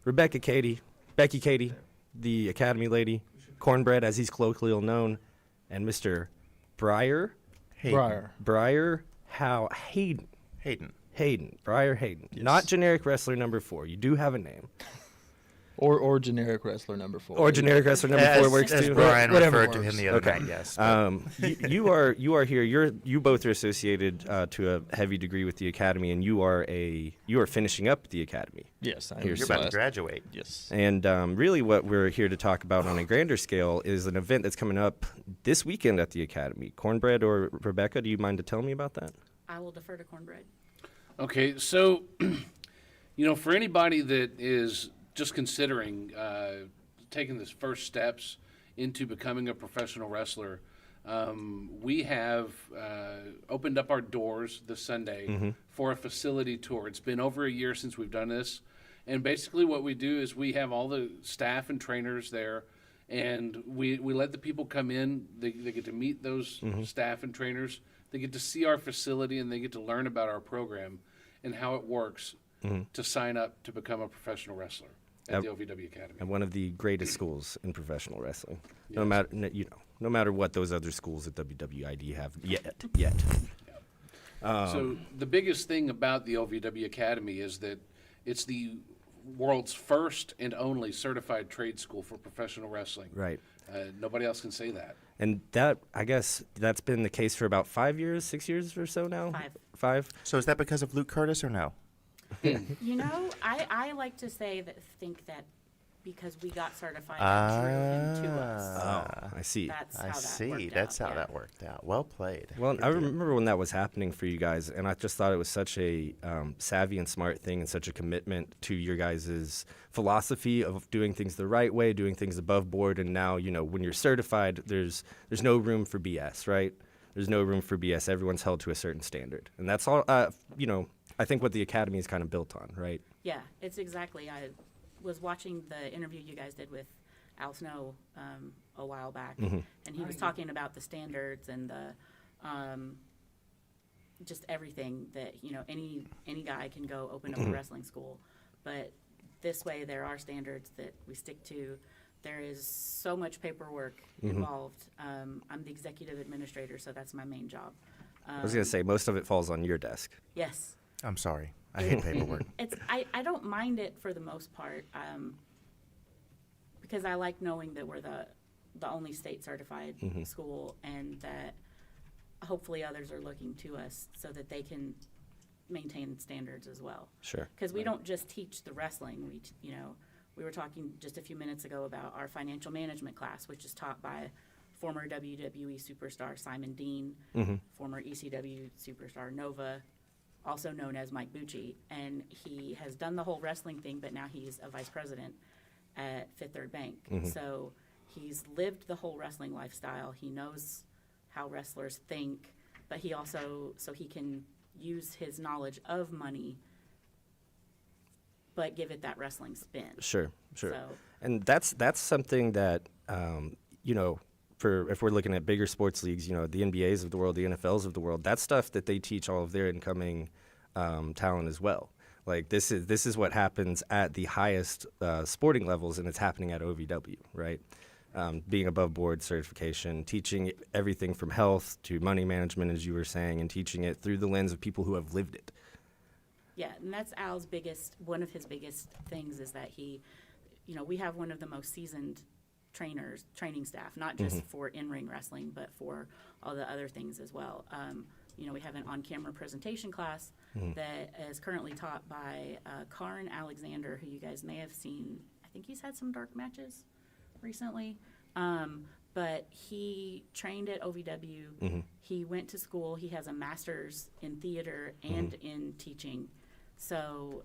Becky Katie, the Academy lady, Cornbread, as he's colloquially known, and Mr. Briar Hayden. Briar Hayden. Yes. Not generic wrestler number 4. You do have a name. Or generic wrestler number 4. Or generic wrestler number 4 works as too. Brian Whatever referred to works. him the other Okay. night, yes. You are here. You both are associated to a heavy degree with the Academy, and you are finishing up the Academy. Yes, I am. You're You're about to graduate. Yes. And really what we're here to talk about on a grander scale is an event that's coming up this weekend at the Academy. Cornbread or Rebecca, do you mind to tell me about that? I will defer to Cornbread. Okay, so, for anybody that is just considering taking the first steps into becoming a professional wrestler, we have opened up our doors this Sunday for a facility tour. It's been over a year since we've done this. And basically what we do is we have all the staff and trainers there, and we let the people come in. They get to meet those staff and trainers. They get to see our facility, and they get to learn about our program and how it works to sign up to become a professional wrestler at the OVW Academy. And one of the greatest schools in professional wrestling. Yes. No matter what those other schools at WWID have yet. So the biggest thing about the OVW Academy is that it's the world's first and only certified trade school for professional wrestling. Right. Nobody else can say that. And that, I guess, that's been the case for about 5 years, 6 years or so now? 5? So is that because of Luke Curtis or no? I like to think that because we got certified and drew him to us. Oh, I see. That's how I that see. worked That's out, how yeah. that worked out. Well played. Well, Good I deal. remember when that was happening for you guys, and I just thought it was such a savvy and smart thing and such a commitment to your guys' philosophy of doing things the right way, doing things above board, and now, when you're certified, there's no room for BS, right? There's no room for BS. Everyone's held to a certain standard. And that's all, I think what the Academy is kind of built on, right? Yeah, it's exactly. I was watching the interview you guys did with Al Snow a while back, and he was talking about the standards and the just everything that any guy can go open up a wrestling school, but this way there are standards that we stick to. There is so much paperwork involved. I'm the executive administrator, so that's my main job. I was going to say, most of it falls on your desk. Yes. I'm sorry. I hate paperwork. I don't mind it for the most part, because I like knowing that we're the only state certified school, and that hopefully others are looking to us so that they can maintain standards as well. Sure. Because we don't just teach the wrestling. We were talking just a few minutes ago about our financial management class, which is taught by former WWE superstar Simon Dean, former ECW superstar Nova, also known as Mike Bucci, and he has done the whole wrestling thing, but now he's a vice president at Fifth Third Bank. So he's lived the whole wrestling lifestyle. He knows how wrestlers think, but he also, so he can use his knowledge of money but give it that wrestling spin. Sure. So, And that's something that, if we're looking at bigger sports leagues, the NBAs of the world, the NFLs of the world, that's stuff that they teach all of their incoming talent as well. Like this is what happens at the highest sporting levels, and it's happening at OVW, right? Being above board certification, teaching everything from health to money management, as you were saying, and teaching it through the lens of people who have lived it. yeah, and that's Al's one of his biggest things is that we have one of the most seasoned training staff, not just for in-ring wrestling, but for all the other things as well. We have an on-camera presentation class that is currently taught by Karn Alexander, who you guys may have seen. I think he's had some dark matches recently. But he trained at OVW. He went to school. He has a master's in theater and in teaching. So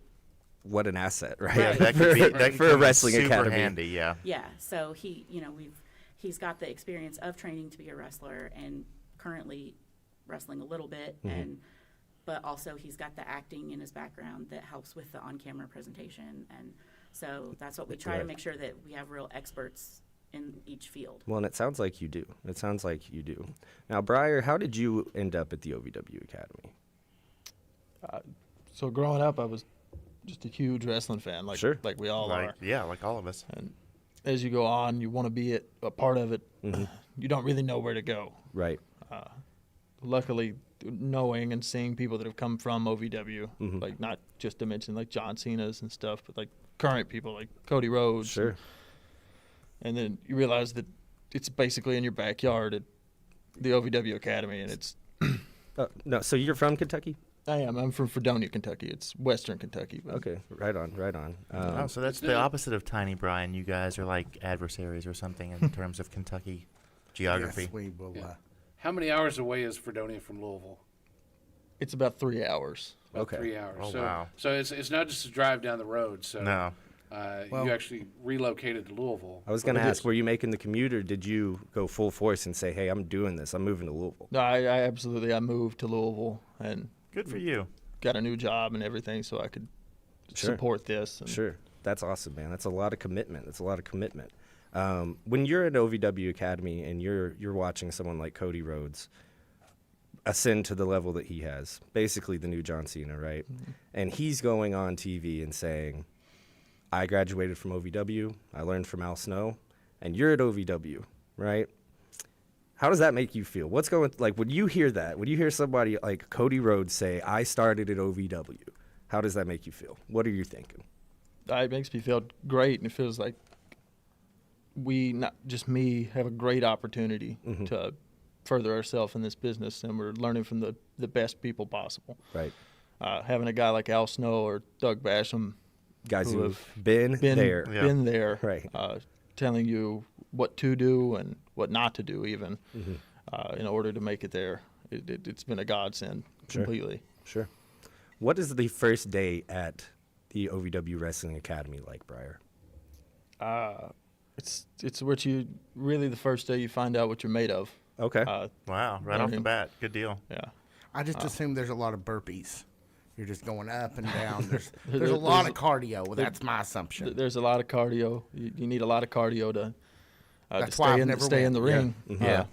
what an asset, right? Yeah, that could be for a wrestling super academy. handy, yeah. yeah, so he's got the experience of training to be a wrestler and currently wrestling a little bit, but also he's got the acting in his background that helps with the on-camera presentation, and so that's what we try to make sure that we have real experts in each field. Well, and it sounds like you do. Now, Briar, how did you end up at the OVW Academy? So growing up, I was just a huge wrestling fan, like Sure. like we all like are. yeah, like all of us. And as you go on, you want to be a part of it. Mm-hmm. You don't really know where to go. Right. Luckily, knowing and seeing people that have come from OVW, Mm-hmm. like not just to mention like John Cena's and stuff, but like current people like Cody Rhodes. Sure. And then you realize that it's basically in your backyard at the OVW Academy, and it's. No, so you're from Kentucky? I'm from Fredonia, Kentucky. It's Western Kentucky. But Okay, right on, right on. Oh, so that's the opposite of Tiny Brian. You guys are like adversaries or something in terms of Kentucky geography. Yes, we will. Yeah. How many hours away is Fredonia from Louisville? It's about 3 hours. About Okay. 3 hours. Oh, so, wow. So it's not just a drive down the road. So No. Well- you actually relocated to Louisville. I was going to ask, were you making the commute, or did you go full force and say, hey, I'm doing this, I'm moving to Louisville? No, I moved to Louisville and Good for you. got a new job and everything so I could Sure. support this. And Sure. That's awesome, man. That's a lot of commitment. When you're at OVW Academy and you're watching someone like Cody Rhodes ascend to the level that he has, basically the new John Cena, right? Mm-hmm. And he's going on TV and saying, I graduated from OVW, I learned from Al Snow, and you're at OVW, right? How does that make you feel? What's going, like, when you hear that, when you hear somebody like Cody Rhodes say, I started at OVW, how does that make you feel? What are you thinking? it makes me feel great, and it feels like we, not just me, have a great opportunity Mm-hmm. to further ourselves in this business, and we're learning from the best people possible. Right. Having a guy like Al Snow or Doug Basham, Guys who who have been been there. Yeah. been there, Right. telling you what to do and what not to do, even in order to make it there. It's been a godsend Sure. completely. Sure. What is the first day at the OVW Wrestling Academy like, Briar? It's what you really the first day you find out what you're made of. Okay. Wow, right off the Learning. bat. Good deal. Yeah. I just assume there's a lot of burpees. You're just going up and down. There's There- a lot there's of cardio. Well, that's my assumption. There's a lot of cardio. You need a lot of cardio to That's stay why I've in never stay in the went. ring. Yeah.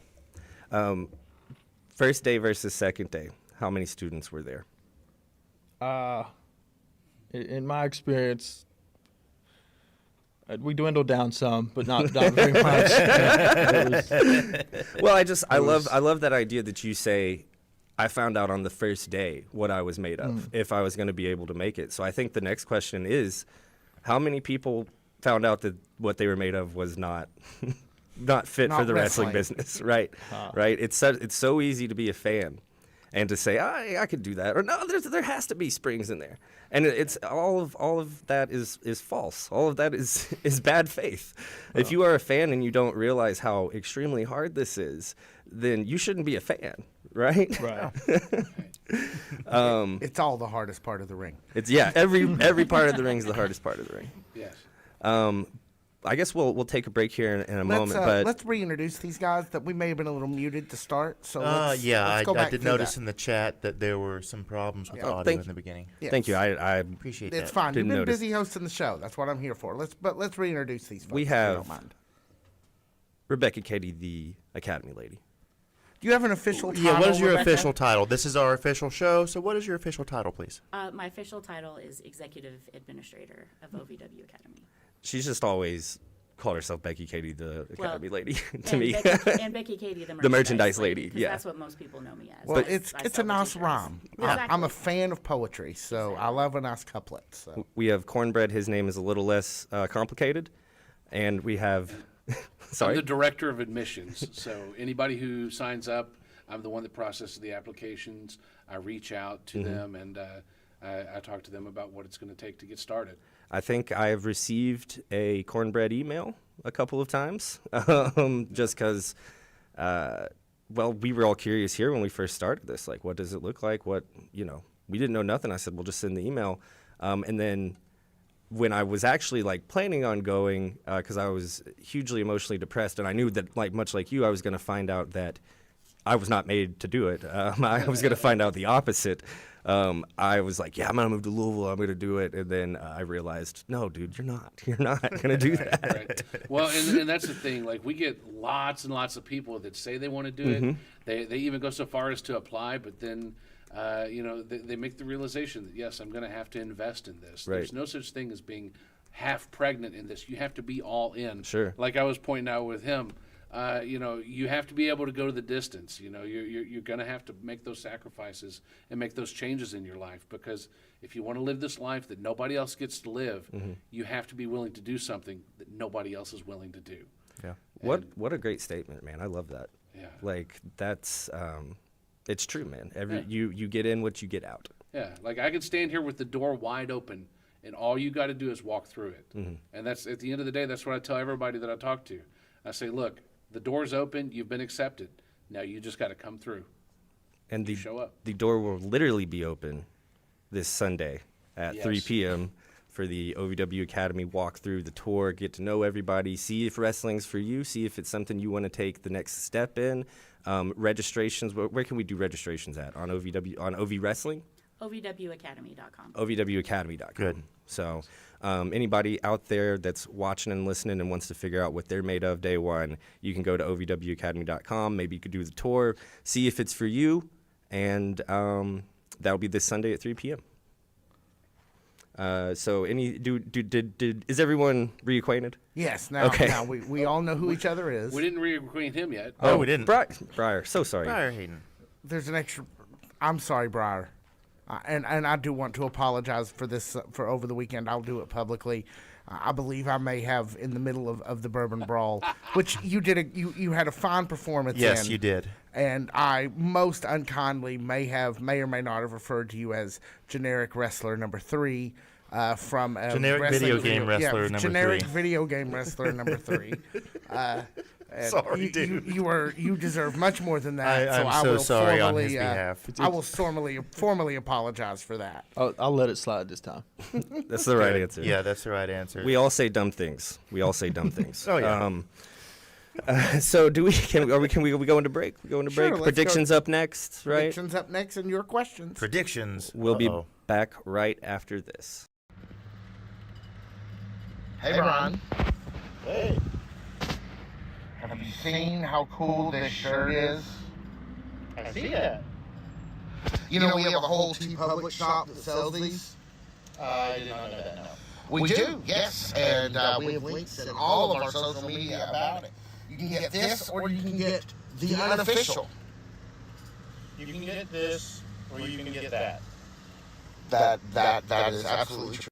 First day versus second day. How many students were there? In my experience, we dwindled down some, but not very much. Well, I love that idea that you say, I found out on the first day what I was made of, if I was going to be able to make it. So I think the next question is, how many people found out that what they were made of was not not fit for Not the wrestling wrestling. business, right? Right. It's so easy to be a fan and to say, I could do that, or no, there has to be springs in there, and it's all of that is false. All of that is bad faith. If you are a fan and you don't realize how extremely hard this is, then you shouldn't be a fan, right? Right. It's all the hardest part of the ring. It's every part of the ring is the hardest part of the ring. Yes. I guess we'll take a break here in a moment, but Let's reintroduce these guys that we may have been a little muted to start. So let's go I back did through notice that. in the chat that there were some problems with Yeah. the Oh, audio thank in the beginning. Yes. thank you. I Appreciate It's that. fine. You've Didn't been notice. busy hosting the show. That's what I'm here for. Let's reintroduce these folks. We if you have- don't mind. Rebecca Katie, the Academy lady. Do you have an official title? Yeah, what is your Rebecca? official title? This is our official show, so what is your official title, please? My official title is Executive Administrator of OVW Academy. She's just always called herself Becky Katie, the Academy lady, to and me. and Becky Katie, the The merchandise lady, 'cause yeah. that's what most people know me as. Well, I- it's I a sell the nice t-shirts. rhyme. Exactly. I'm a fan of poetry, so I love a nice couplet. So. We have Cornbread. His name is a little less complicated. And we have, I'm sorry? the director of admissions. So anybody who signs up, I'm the one that processes the applications. I reach out to them and I talk to them about what it's going to take to get started. I think I have received a Cornbread email a couple of times, just because, well, we were all curious here when we first started this. Like, what does it look like? We didn't know nothing. I said, well, just send the email. And then when I was actually, like, planning on going, because I was hugely emotionally depressed, and I knew that, like, much like you, I was going to find out that I was not made to do it. I was going to find out the opposite. I was like, yeah, I'm going to move to Louisville. I'm going to do it. And then I realized, no, dude, you're not. You're not going to do that. Right. Well, and that's the thing. Like, we get lots and lots of people that say they want to do it. They even go so far as to apply, but then they make the realization that, yes, I'm going to have to invest in this. Right. There's no such thing as being half pregnant in this. You have to be all in. Sure. Like I was pointing out with him, you have to be able to go to the distance. You're going to have to make those sacrifices and make those changes in your life, because if you want to live this life that nobody else gets to live, you have to be willing to do something that nobody else is willing to do. Yeah. What a great statement, man. I love that. Yeah. Like that's it's true, man. You get in what you get out. Yeah, like I could stand here with the door wide open, and all you got to do is walk through it. And that's, at the end of the day, that's what I tell everybody that I talk to. I say, look, the door's open. You've been accepted. Now you just got to come through. And show up. The door will literally be open this Sunday at 3 p.m. for the OVW Academy walk through the tour, get to know everybody, see if wrestling's for you, see if it's something you want to take the next step in. Registrations, where can we do registrations at? On OV Wrestling? OVWacademy.com. OVWacademy.com. Good. So anybody out there that's watching and listening and wants to figure out what they're made of day one, you can go to OVWacademy.com. Maybe you could do the tour, see if it's for you, and that'll be this Sunday at 3 p.m. So is everyone reacquainted? Yes. Now we all know who each other is. We didn't reacquaint him yet. Oh, we didn't. Briar, so sorry. Briar Hayden. There's an extra. I'm sorry, Briar. And I do want to apologize for this for over the weekend. I'll do it publicly. I believe I may have in the middle of the Bourbon Brawl, which you did. You had a fine performance. Yes, you did. And I most unkindly may or may not have referred to you as generic wrestler number 3 from generic video game wrestler number 3. Generic video game wrestler number 3. Sorry, dude. You deserve much more than that. I'm so sorry on his behalf. I will formally apologize for that. I'll let it slide this time. That's the right answer. Yeah, that's the right answer. We all say dumb things. Oh yeah. So do we? Can we go into break? We go into break. Sure, Predictions up next, right? Predictions up next, and your questions. Predictions. We'll be back right after this. Hey, Ron. Hey. Have you seen how cool this shirt is? I see that. You know, we have a whole T-Public shop that sells these. I did not know that, no. We do, yes. And we have links in all of our social media about it. You can get this, or you can get the unofficial. You can get this, or you can get that. That is absolutely true.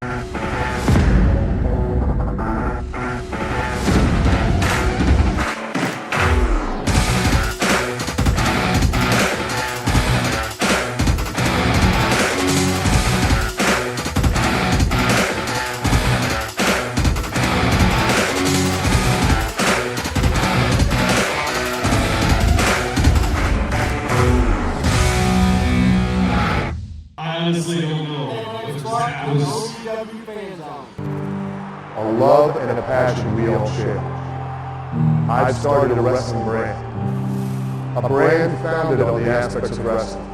Honestly don't know. OVW Fans Zone. A love and a passion we all share. I've started a wrestling brand. A brand founded on the aspects of wrestling.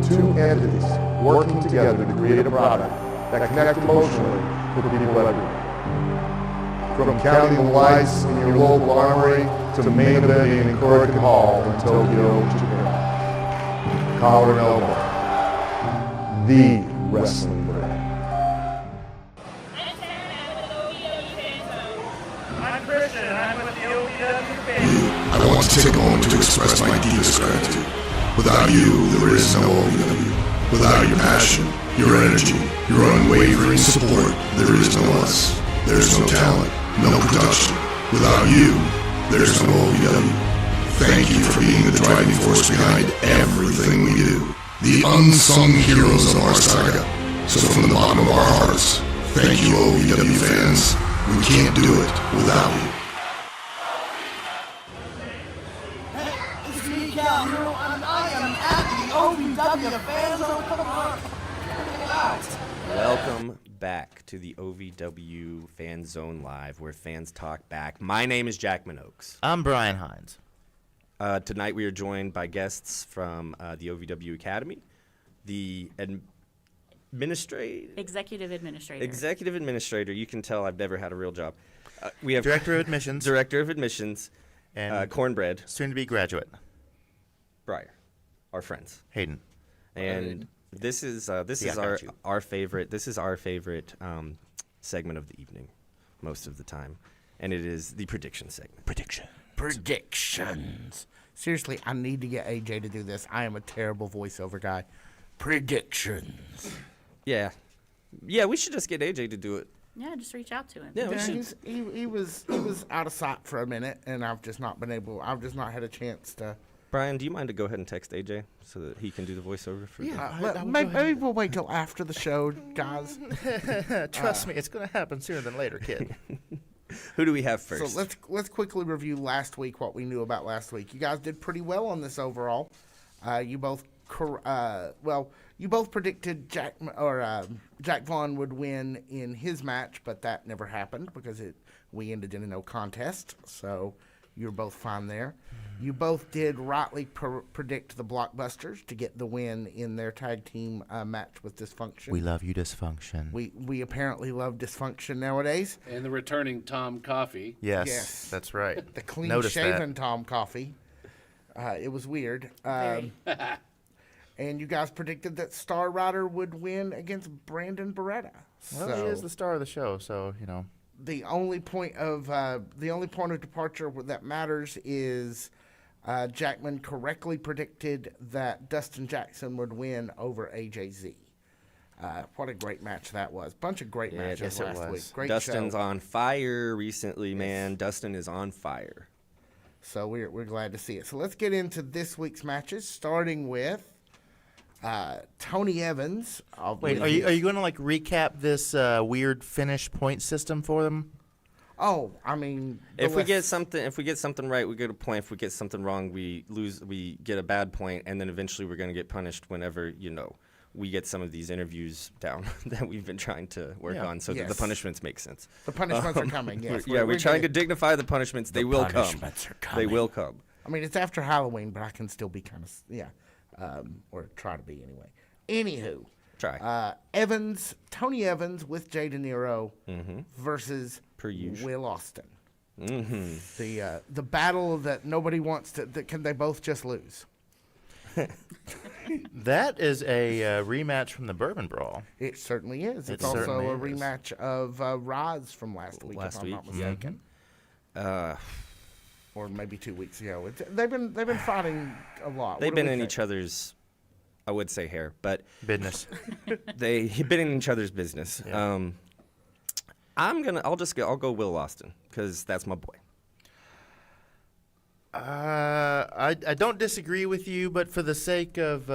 2 entities working together to create a product that connects emotionally with people everywhere. From counting the lights in your local armory to main eventing in Korakuen Hall in Tokyo, Japan. Collar and elbow. The wrestling brand. I'm Christian, and I'm with the OVW Fans. I want to take a moment to express my deepest gratitude. Without you, there is no OVW. Without your passion, your energy, your unwavering support, there is no us. There's no talent, no production. Without you, there's no OVW. Thank you for being the driving force behind everything we do. The unsung heroes of our saga. So from the bottom of our hearts, thank you, OVW fans. We can't do it without you. Hey, it's me, Cal Hero, and I am at the OVW Fans Zone. Come on. Check it out. Welcome back to the OVW Fan Zone Live, where fans talk back. My name is Jack Minogues. I'm Brian Hines. Tonight we are joined by guests from the OVW Academy, the Executive administrator. Executive administrator. You can tell I've never had a real job. We have Director of Admissions. Director of Admissions, And Cornbread, soon to be graduate. Briar, our friends. Hayden. And this is our favorite. This is our favorite segment of the evening, most of the time, and it is the prediction segment. Predictions. Seriously, I need to get AJ to do this. I am a terrible voiceover guy. Predictions. Yeah, we should just get AJ to do it. Yeah, just reach out to him. Yeah, we Yeah, should. he was out of sight for a minute, and I've just not had a chance to. Brian, do you mind to go ahead and text AJ so that he can do the voiceover for you? Maybe we'll wait till after the show, guys. Trust me, it's going to happen sooner than later, kid. Who do we have first? So let's quickly review last week, what we knew about last week. You guys did pretty well on this overall. You both predicted Jack Vaughn would win in his match, but that never happened because we ended in a no contest. So you're both fine there. You both did rightly predict the Blockbusters to get the win in their tag team match with Dysfunction. We love you, Dysfunction. We apparently love Dysfunction nowadays. And the returning Tom Coffey. Yes, that's right. The clean-shaven Tom Coffey. It was weird. And you guys predicted that Star Rider would win against Brandon Beretta. Well, he is the star of the show, so, you know. The only point of departure that matters is Jackman correctly predicted that Dustin Jackson would win over AJZ. What a great match that was. Bunch of great matches last week. Great Dustin's show. on fire recently, man. Dustin is on fire. So we're glad to see it. So let's get into this week's matches, starting with Tony Evans. Wait, are you going to recap this weird finish point system for them? Oh, I mean, if we get something right, we get a point. If we get something wrong, we lose. We get a bad point, and then eventually we're going to get punished whenever we get some of these interviews down that we've been trying to work on, so that the punishments make sense. The punishments are coming. Yes, we're trying to dignify the punishments. They will come. They will come. I mean, it's after Halloween, but I can still be kind of or try to be anyway. Anywho, try Tony Evans with Jay De Niro versus Will Austin. The battle that nobody wants to. Can they both just lose? That is a rematch from the Bourbon Brawl. It certainly is. It's also a rematch of Roz from last week, if I'm not mistaken. Or maybe 2 weeks ago. They've been fighting a lot. They've been in each other's, I would say, hair, but business. They've been in each other's business. Yeah. I'll go Will Austin because that's my boy. I don't disagree with you, but for the sake of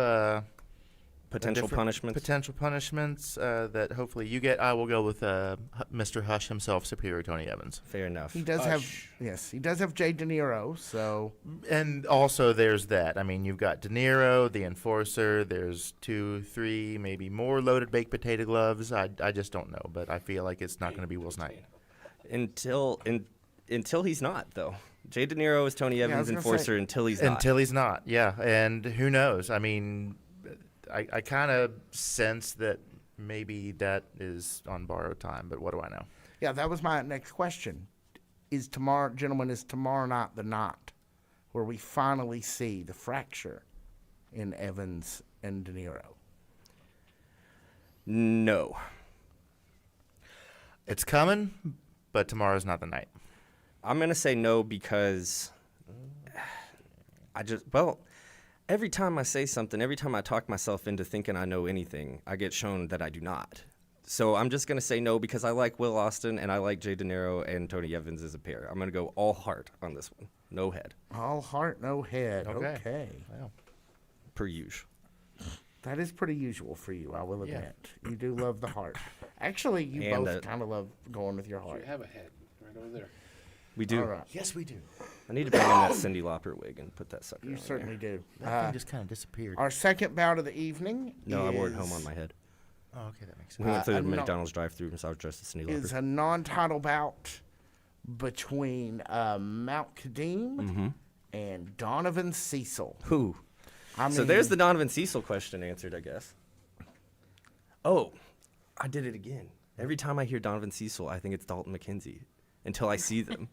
potential punishments that hopefully you get, I will go with Mr. Hush himself, Superior Tony Evans. Fair enough. He does have Jay De Niro, so. And also there's that. I mean, you've got De Niro, the Enforcer. There's 2, 3, maybe more loaded baked potato gloves. I just don't know, but I feel like it's not going to be Will's night. Until he's not, though. Jay De Niro is Tony Evans' Enforcer until he's not. Until he's not, yeah. And who knows? I mean, I kind of sense that maybe that is on borrowed time, but what do I know? Yeah, that was my next question. Is tomorrow night the night where we finally see the fracture in Evans and De Niro? No. It's coming, but tomorrow's not the night. I'm going to say no because every time I say something, every time I talk myself into thinking I know anything, I get shown that I do not. So I'm just going to say no because I like Will Austin and I like Jay De Niro and Tony Evans as a pair. I'm going to go all heart on this one. No head. All heart, no head. Okay. Wow. Per usual. That is pretty usual for you, I will admit. You do love the heart. Actually, you both kind of love going with your heart. You have a head right over there. We do. All right. Yes, we do. I need to bring in that Cyndi Lauper wig and put that sucker on. You certainly do. That thing just kind of disappeared. Our second bout of the evening I wore it home on my head. Oh, okay, that makes sense. We went through the McDonald's drive-thru and so I was dressed as Cyndi Lauper. Is a non-title bout between Mount Kadeem and Donovan Cecil. Who? So there's the Donovan Cecil question answered, I guess. Oh, I did it again. Every time I hear Donovan Cecil, I think it's Dalton McKenzie until I see them.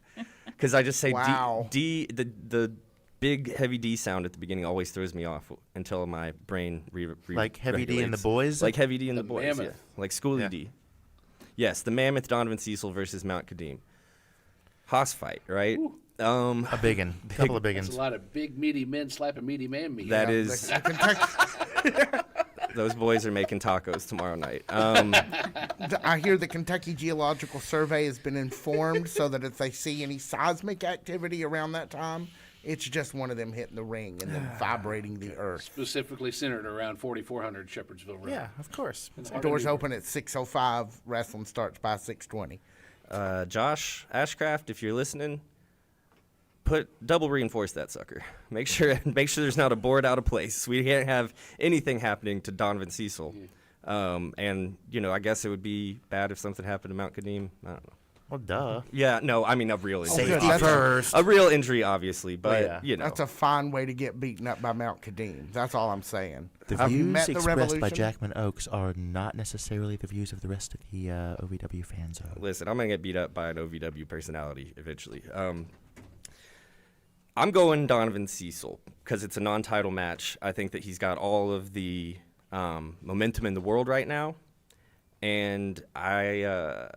Because I just say wow. the big heavy D sound at the beginning always throws me off until my brain Like Heavy D and the regulates. Boys? Like Heavy D and the Boys, yeah. Mammoth. Like Schoolie Yeah. D. Yes, the Mammoth Donovan Cecil versus Mount Kadeem. Hoss fight, right? A biggin. Couple of big That's uns. a lot of big, meaty men slap a meaty man meat. That Yeah, is, the Kentucky, those boys are making tacos tomorrow night. I hear the Kentucky Geological Survey has been informed so that if they see any seismic activity around that time, it's just one of them hitting the ring and then vibrating the earth. Specifically centered around 4400 Shepherdsville Road. Yeah, of course. Doors open at 6:05. Wrestling starts by 6:20. Josh Ashcraft, if you're listening, double reinforce that sucker. Make sure there's not a board out of place. We can't have anything happening to Donovan Cecil. And I guess it would be bad if something happened to Mount Kadeem. I don't know. Well, duh. Yeah, no, I mean a real injury. Safety that's first. A real injury, obviously, but yeah. That's a fine way to get beaten up by Mount Kadeem. That's all I'm saying. The Have you views met the expressed by Revolution? Jackman Oaks are not necessarily the views of the rest of the OVW Fan Zone. Listen, I'm gonna get beat up by an OVW personality eventually. I'm going Donovan Cecil because it's a non-title match. I think that he's got all of the momentum in the world right now, and I'm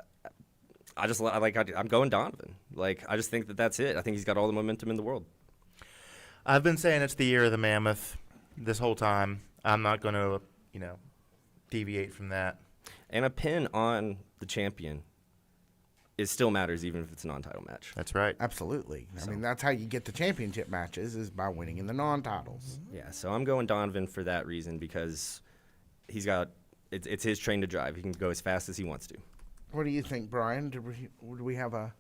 going Donovan. Like, I just think that that's it. I think he's got all the momentum in the world. I've been saying it's the year of the Mammoth this whole time. I'm not going to, deviate from that. And a pin on the champion, it still matters even if it's a non-title match. That's right. Absolutely. I mean, that's how you get the championship matches is by winning in the non-titles. Yeah, so I'm going Donovan for that reason because it's his train to drive. He can go as fast as he wants to. What do you think, Brian? Do we have a...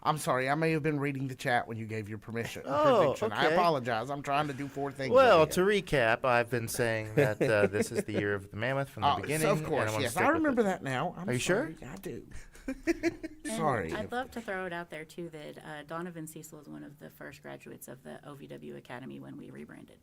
I'm sorry, I may have been reading the chat when you gave your prediction. I okay. apologize. I'm trying to do 4 things. Well, over to here. recap, I've been saying that this is the year of the Mammoth from the beginning. Of and course, I wanna yes. stick I with remember it. that now. I'm Are you sorry, sure? I do. And Sorry. I'd love to throw it out there, too, that Donovan Cecil is one of the first graduates of the OVW Academy when we rebranded.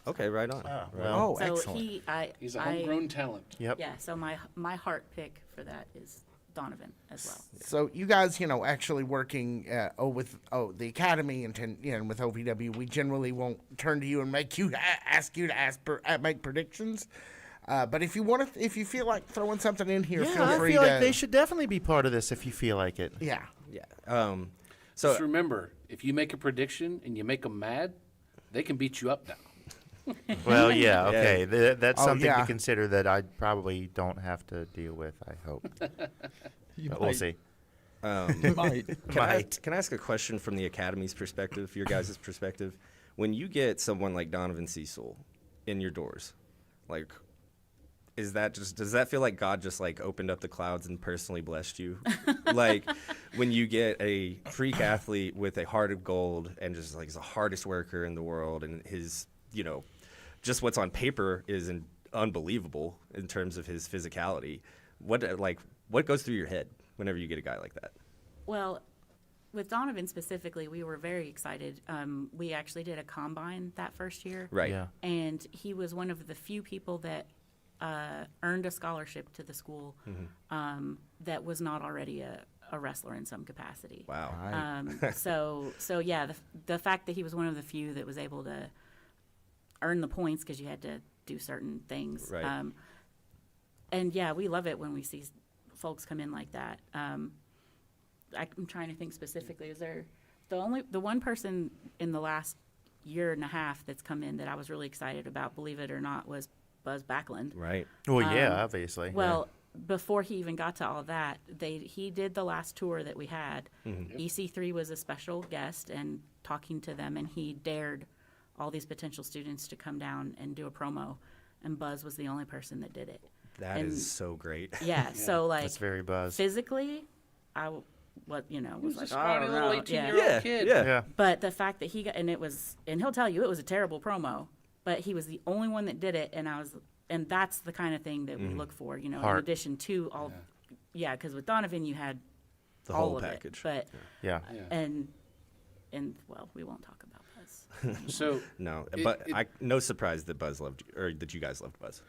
Okay, right on. Oh, So excellent. He's a homegrown talent. Yep. Yeah, so my heart pick for that is Donovan as well. So you guys, actually working with the academy and with OVW, we generally won't turn to you and make you make predictions. But if you feel like throwing something in here, Yeah, feel I free feel to. like they should definitely be part of this if you feel like it. Yeah. Yeah. Just remember, if you make a prediction and you make them mad, they can beat you up now. Well, yeah, okay. That's Oh, something yeah. to consider that I probably don't have to deal with, I hope. But we'll see. You might. Can I ask a question from the academy's perspective, your guys' perspective? When you get someone like Donovan Cecil in your doors, like, does that feel like God just like opened up the clouds and personally blessed you? Like when you get a freak athlete with a heart of gold and just like he's the hardest worker in the world and his, just what's on paper is unbelievable in terms of his physicality. What goes through your head whenever you get a guy like that? Well, with Donovan specifically, we were very excited. We actually did a combine that first year. Right. Yeah. And he was one of the few people that earned a scholarship to the school that was not already a wrestler in some capacity. Wow. So yeah, the fact that he was one of the few that was able to earn the points because you had to do certain things. Right. And yeah, we love it when we see folks come in like that. I'm trying to think specifically. Is there the one person in the last year and a half that's come in that I was really excited about, believe it or not, was Buzz Backlund. Right. Well, yeah, obviously. Well, before he even got to all that, he did the last tour that we had. EC3 was a special guest and talking to them, and he dared all these potential students to come down and do a promo, and Buzz was the only person that did it. That is so great. Yeah, so like That's very Buzz. physically, was He's like, a scrawny oh, little no, 18-year-old kid. Yeah. But the fact that he got, and he'll tell you it was a terrible promo, but he was the only one that did it, and that's the kind of thing that we look for, in Heart. addition to all, because with Donovan you had The all whole of package. it, but Yeah. and well, we won't talk about Buzz. So No, but no surprise that Buzz loved you, or that you guys loved Buzz.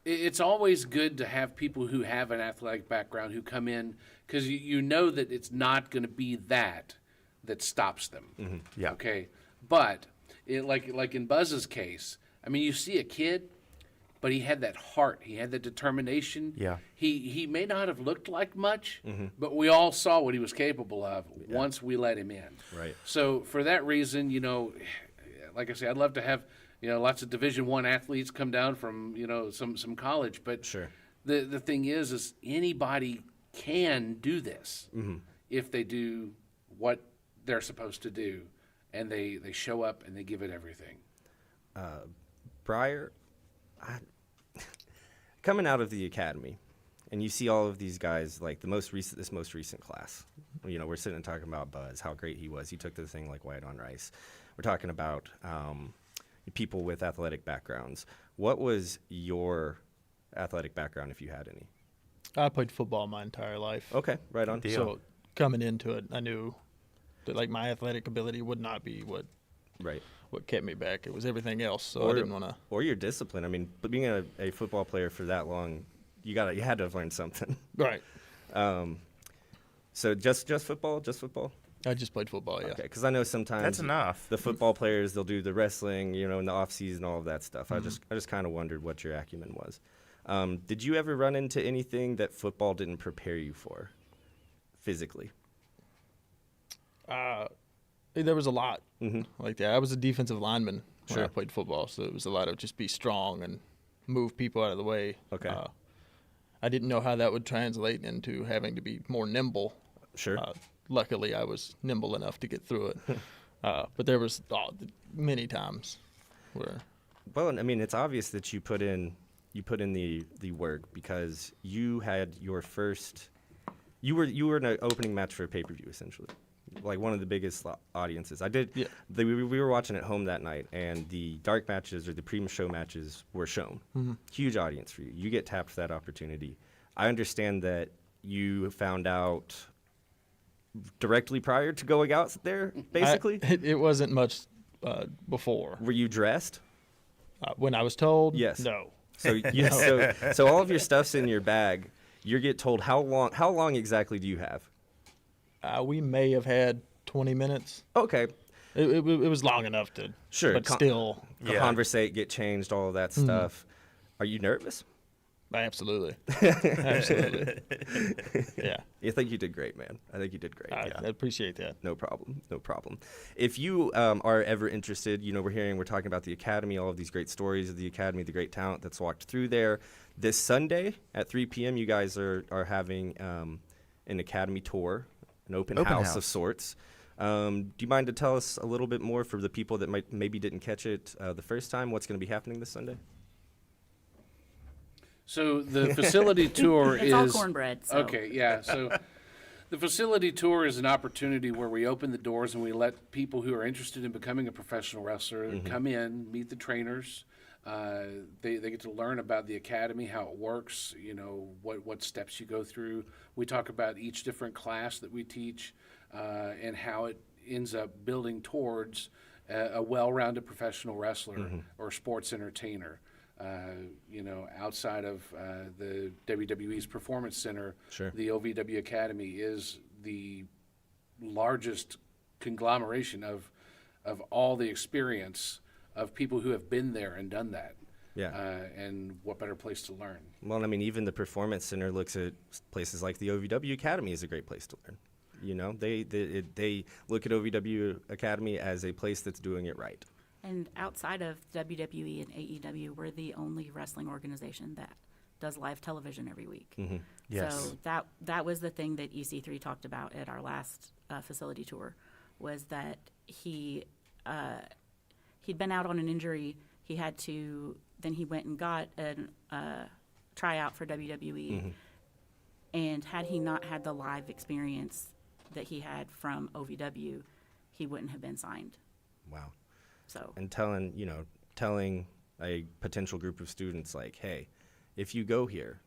it's always good to have people who have an athletic background who come in because you know that it's not going to be that stops them. Yeah. Okay. But like in Buzz's case, I mean, you see a kid, but he had that heart. He had that determination. Yeah. He may not have looked like much, but we all saw what he was capable of once we let him in. Right. So for that reason, like I say, I'd love to have, lots of Division I athletes come down from, some college. But Sure. The thing is anybody can do this if they do what they're supposed to do, and they show up and they give it everything. Briar, coming out of the academy, and you see all of these guys, like this most recent class. We're sitting and talking about Buzz, how great he was. He took the thing like white on rice. We're talking about people with athletic backgrounds. What was your athletic background, if you had any? I played football my entire life. Okay, right on. So coming into it, I knew that like my athletic ability would not be what kept me back. It was everything else. So I didn't want to. Or your discipline. I mean, but being a football player for that long, you had to have learned something. Right. So just football, I just played football. Yeah. Okay, because I know sometimes That's enough. the football players, they'll do the wrestling, in the off season, all of that stuff. I just kind of wondered what your acumen was. Did you ever run into anything that football didn't prepare you for, physically? There was a lot like that. I was a defensive lineman when Sure. I played football, so it was a lot of just be strong and move people out of the way. Okay. I didn't know how that would translate into having to be more nimble. Sure. Luckily, I was nimble enough to get through it. But there was many times where. Well, I mean, it's obvious that you put in the work, because you had your first. You were in an opening match for a pay-per-view, essentially, like one of the biggest audiences. Yeah. We were watching at home that night, and the dark matches or the pre-show matches were shown. Huge audience for you. You get tapped for that opportunity. I understand that you found out directly prior to going out there, basically. It wasn't much before. Were you dressed? When I was told, Yes. No. So all of your stuff's in your bag. You get told how long exactly do you have? We may have had 20 minutes. Okay. It was long enough to. Sure. But still. Conversate, get changed, all of that stuff. Are you nervous? Absolutely. Absolutely. Yeah. I think you did great, man. I think you did great. I appreciate that. No problem. If you are ever interested, we're talking about the academy, all of these great stories of the academy, the great talent that's walked through there. This Sunday at 3 p.m., you guys are having an academy tour, an open house of sorts. Do you mind to tell us a little bit more for the people that maybe didn't catch it the first time? What's going to be happening this Sunday? So the facility tour It's all cornbread. So. Okay, yeah. So the facility tour is an opportunity where we open the doors and we let people who are interested in becoming a professional wrestler come in, meet the trainers. They get to learn about the academy, how it works, what steps you go through. We talk about each different class that we teach and how it ends up building towards a well-rounded professional wrestler or sports entertainer. Outside of the WWE's Performance Center, Sure. The OVW Academy is the largest conglomeration of all the experience of people who have been there and done that. Yeah. And what better place to learn? Well, I mean, even the Performance Center looks at places like the OVW Academy as a great place to learn. They look at OVW Academy as a place that's doing it right. And outside of WWE and AEW, we're the only wrestling organization that does live television every week. Yes. So that was the thing that EC3 talked about at our last facility tour, was that he'd been out on an injury. Then he went and got a tryout for WWE. And had he not had the live experience that he had from OVW, he wouldn't have been signed. Wow. So. And telling a potential group of students, like, hey, if you go here,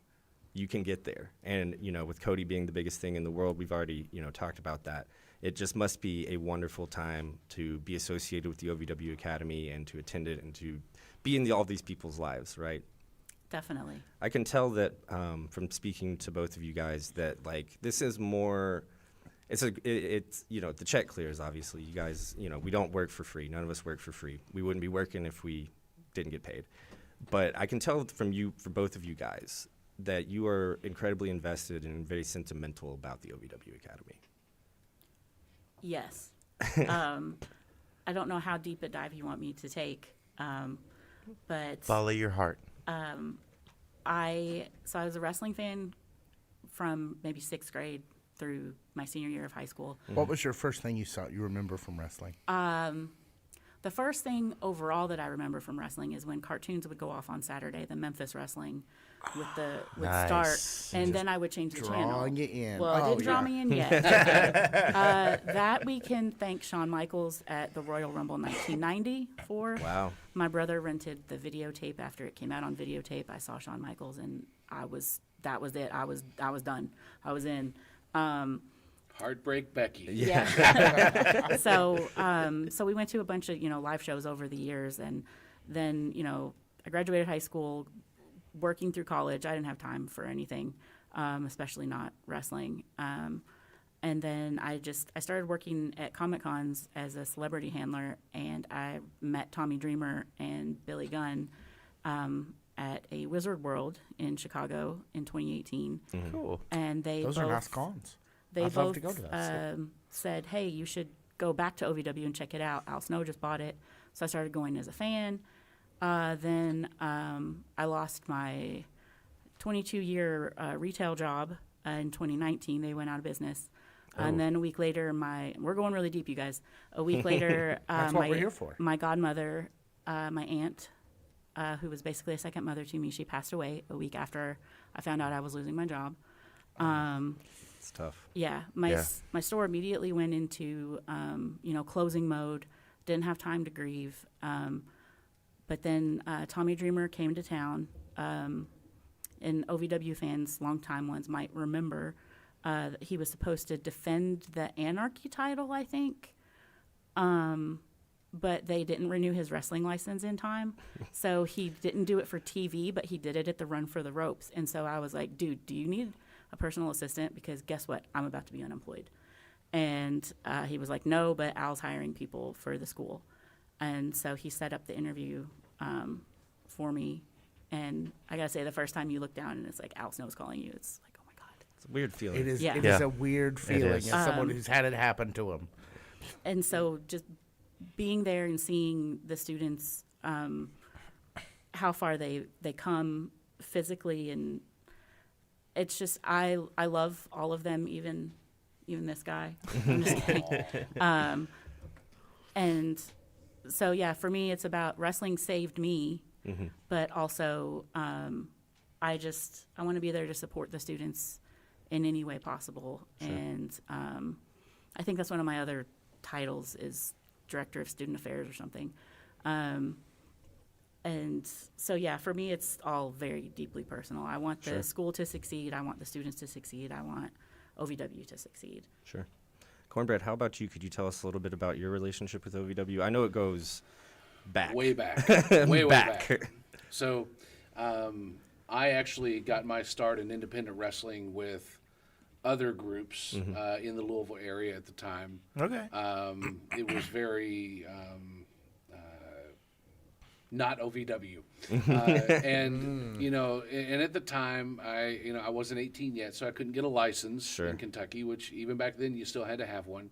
you can get there. And, with Cody being the biggest thing in the world, we've already, talked about that. It just must be a wonderful time to be associated with the OVW Academy and to attend it and to be in all these people's lives, right? Definitely. I can tell that from speaking to both of you guys that, this is more – it's the check clears. Obviously, you guys, we don't work for free. None of us work for free. We wouldn't be working if we didn't get paid. But I can tell from both of you guys, that you are incredibly invested and very sentimental about the OVW Academy. Yes. I don't know how deep a dive you want me to take, but Follow your heart. I was a wrestling fan from maybe 6th grade through my senior year of high school. What was your first thing you remember from wrestling? The first thing overall that I remember from wrestling is when cartoons would go off on Saturday, the Memphis wrestling would Nice. start, and then I would change the channel. Drawing you in. Well, it didn't draw me in yet. That we can thank Shawn Michaels at the Royal Rumble 1990 for. Wow. My brother rented the videotape after it came out on videotape. I saw Shawn Michaels, and that was it. I was done. I was in. Heartbreak Becky. Yeah. So we went to a bunch of live shows over the years, and then I graduated high school, working through college. I didn't have time for anything, especially not wrestling. And then I started working at Comic Cons as a celebrity handler, and I met Tommy Dreamer and Billy Gunn at a Wizard World in Chicago in 2018. Mm-hmm. Cool. And Those are nice cons. They I'd both love to go to that. said, hey, you should go back to OVW and check it out. Al Snow just bought it. So I started going as a fan. Then I lost my 22-year retail job in 2019. They went out of business. And then a week later, we're going really deep, you guys. A week later, That's what we're here for. My godmother, my aunt, who was basically a second mother to me, she passed away a week after I found out I was losing my job. It's tough. Yeah, my store immediately went into closing mode. Didn't have time to grieve. But then Tommy Dreamer came to town, and OVW fans, longtime ones, might remember that he was supposed to defend the Anarchy title, I think. But they didn't renew his wrestling license in time, so he didn't do it for TV, but he did it at the Run for the Ropes. And so I was like, dude, do you need a personal assistant? Because guess what? I'm about to be unemployed. And he was like, no, but Al's hiring people for the school. And so he set up the interview for me. And I got to say, the first time you look down and it's like Al Snow's calling you, it's like, oh, my God. It's a weird feeling. It is, Yeah. it is a weird feeling as is. someone who's had it happen to him. And so just being there and seeing the students, how far they come physically, and it's just I love all of them, even this guy. I'm just kidding. And so yeah, for me it's about wrestling saved me, but also I want to be there to support the students in any way possible. Sure. And I think that's one of my other titles is Director of Student Affairs or something. And so, yeah, for me, it's all very deeply personal. I want the school to succeed. I want the students to succeed. I want OVW to succeed. Sure. Cornbread, how about you? Could you tell us a little bit about your relationship with OVW? I know it goes back. Way back. way back. So I actually got my start in independent wrestling with other groups in the Louisville area at the time. Okay. It was very not OVW, and and at the time I wasn't 18 yet, so I couldn't get a license in Kentucky, which even back then you still had to have one.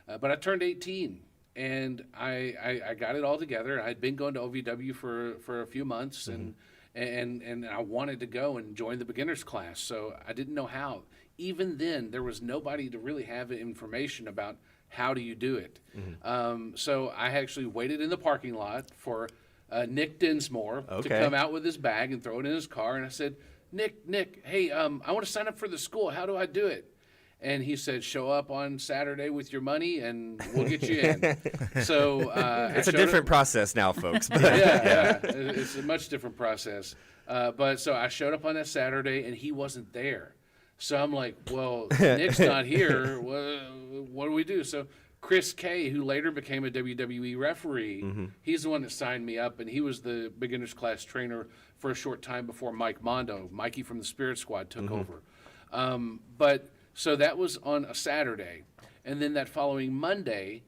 But I turned 18, and I got it all together. I'd been going to OVW for a few months, and I wanted to go and join the beginners class, so I didn't know how. Even then, there was nobody to really have information about how do you do it. So I actually waited in the parking lot for Nick Dinsmore to come out with his bag and throw it in his car. And I said, Nick, hey, I want to sign up for the school. How do I do it? And he said, show up on Saturday with your money and we'll get you in. So it's a different process now, folks. But yeah, it's a much different process. But so I showed up on that Saturday and he wasn't there. So I'm like, well, Nick's not here. What do we do? So Chris Kay, who later became a WWE referee, he's the one that signed me up, and he was the beginner's class trainer for a short time before Mike Mondo. Mikey from the Spirit Squad took over. But so that was on a Saturday. And then that following Monday,